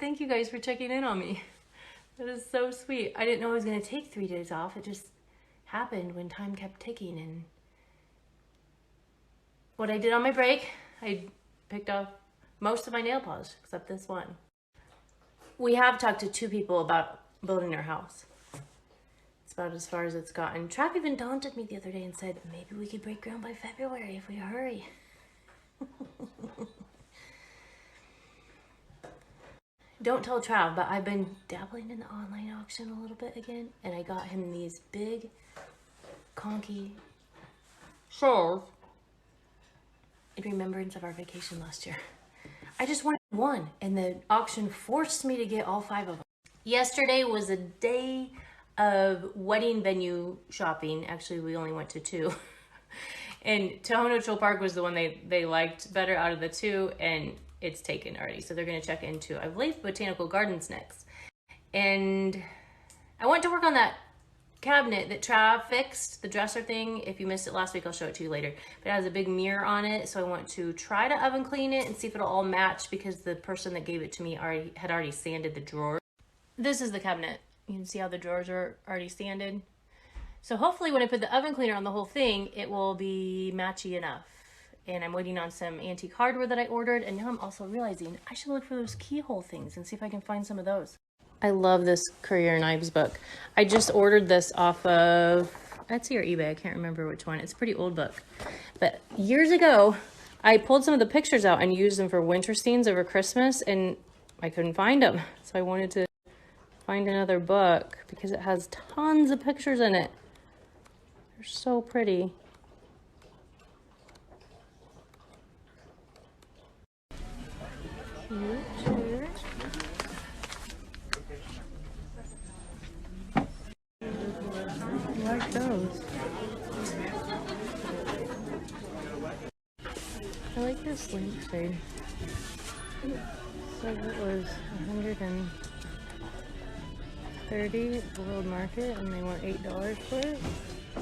Thank you guys for checking in on me. That is so sweet. I didn't know I was going to take 3 days off. It just happened when time kept ticking. And what I did on my break, I picked off most of my nail polish except this one. We have talked to 2 people about building our house. It's about as far as it's gotten. Trav even daunted me the other day and said, maybe we could break ground by February if we hurry. Don't tell Trav, but I've been dabbling in the online auction a little bit again, and I got him these big, conky shawls in remembrance of our vacation last year. I just wanted one, and the auction forced me to get all 5 of them. Yesterday was a day of wedding venue shopping. Actually, we only went to 2. And Tahoe Neutral Park was the one they liked better out of the 2, and it's taken already. So they're going to check into, I believe, Botanical Gardens next. And I went to work on that cabinet that Trav fixed, the dresser thing. If you missed it last week, I'll show it to you later. But it has a big mirror on it, so I want to try to oven clean it and see if it'll all match, because the person that gave it to me had already sanded the drawer. This is the cabinet. You can see how the drawers are already sanded. So hopefully when I put the oven cleaner on the whole thing, it will be matchy enough. And I'm waiting on some antique hardware that I ordered, and now I'm also realizing I should look for those keyhole things and see if I can find some of those. I love this Currier and Ives book. I just ordered this off of Etsy or eBay. I can't remember which one. It's a pretty old book. But years ago, I pulled some of the pictures out and used them for winter scenes over Christmas, and I couldn't find them. So I wanted to find another book because it has tons of pictures in it. They're so pretty. Cute. I like those. I like this lampshade. So it was $130 at the World Market, and they want $8 for it. I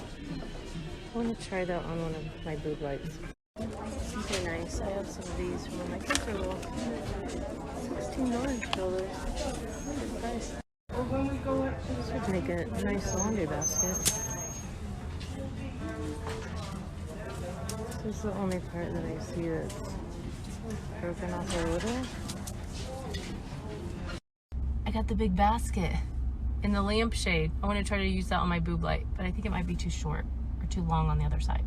want to try that on one of my boob lights. These are nice. I have some of these from when my kids were little. $16 for those. Good price. This would make a nice laundry basket. This is the only part that I see that's broken off a little. I got the big basket in the lampshade. I want to try to use that on my boob light, but I think it might be too short or too long on the other side.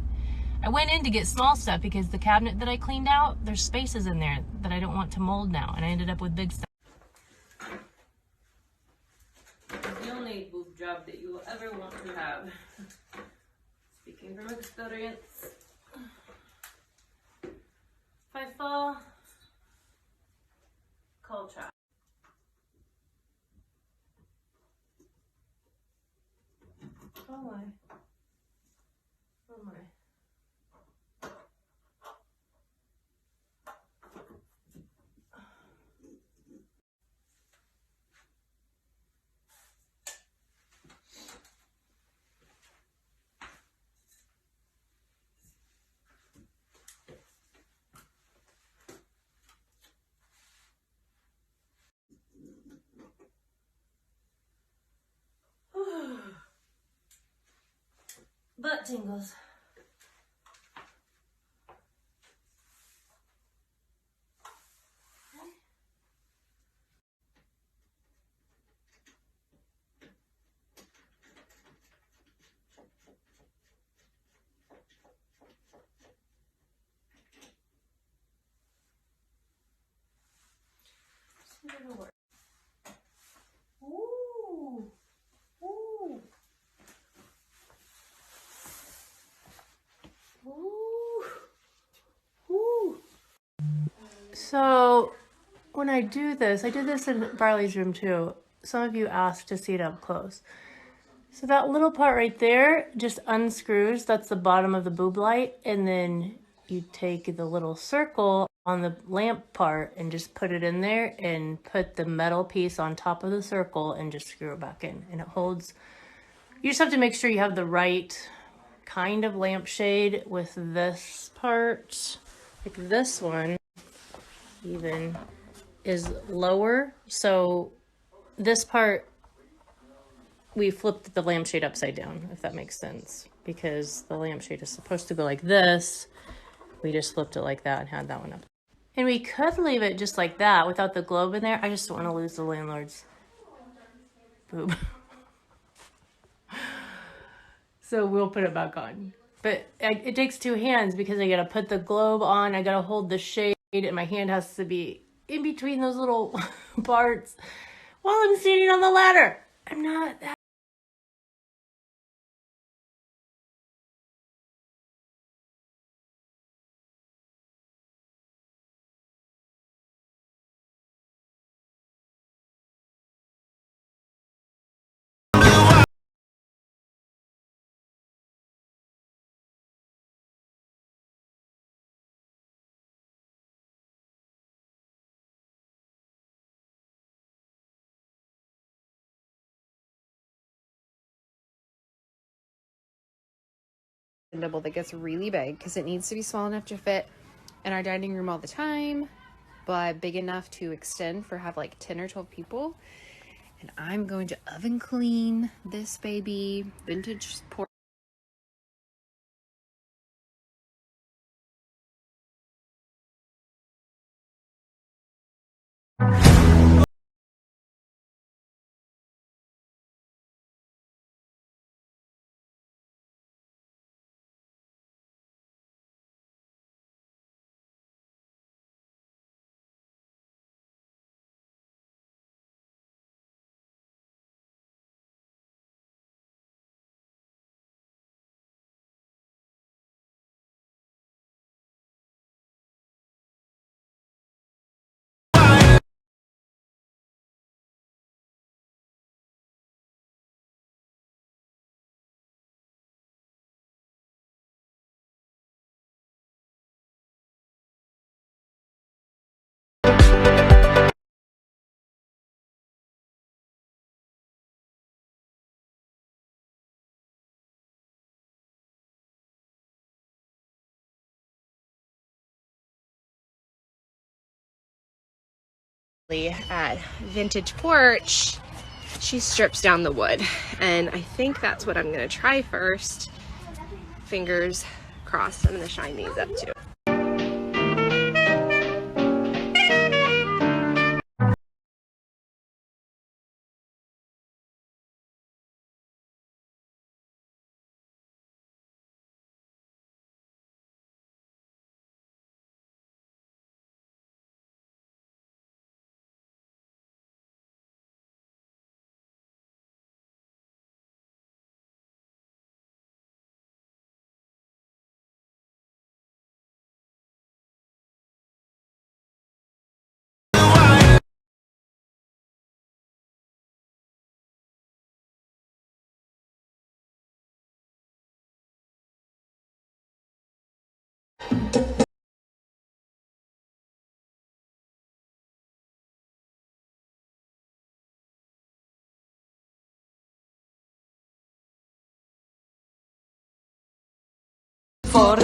I went in to get small stuff because the cabinet that I cleaned out, there's spaces in there that I don't want to mold now, and I ended up with big stuff. The only boob job that you will ever want to have. Speaking from experience. If I fall, Kolter. Oh my. Oh my. Butt tingles. Ooh. Ooh. Ooh. So when I do this, I did this in Barley's room too. Some of you asked to see it up close. So that little part right there just unscrews. That's the bottom of the boob light. And then you take the little circle on the lamp part and just put it in there and put the metal piece on top of the circle and just screw it back in. And it holds. You just have to make sure you have the right kind of lampshade with this part. Like this one even is lower. So this part, we flipped the lampshade upside down, if that makes sense. Because the lampshade is supposed to go like this. We just flipped it like that and had that one up. And we could leave it just like that without the globe in there. I just don't want to lose the landlord's boob. So we'll put it back on. But it takes two hands because I got to put the globe on. I got to hold the shade and my hand has to be in between those little parts while I'm standing on the ladder. I'm not that. That gets really big because it needs to be small enough to fit in our dining room all the time, but big enough to extend for have like 10 or 12 people. And I'm going to oven clean this baby. Vintage Porch. At Vintage Porch, she strips down the wood, and I think that's what I'm gonna try first. Fingers crossed, I'm gonna shine these up too. For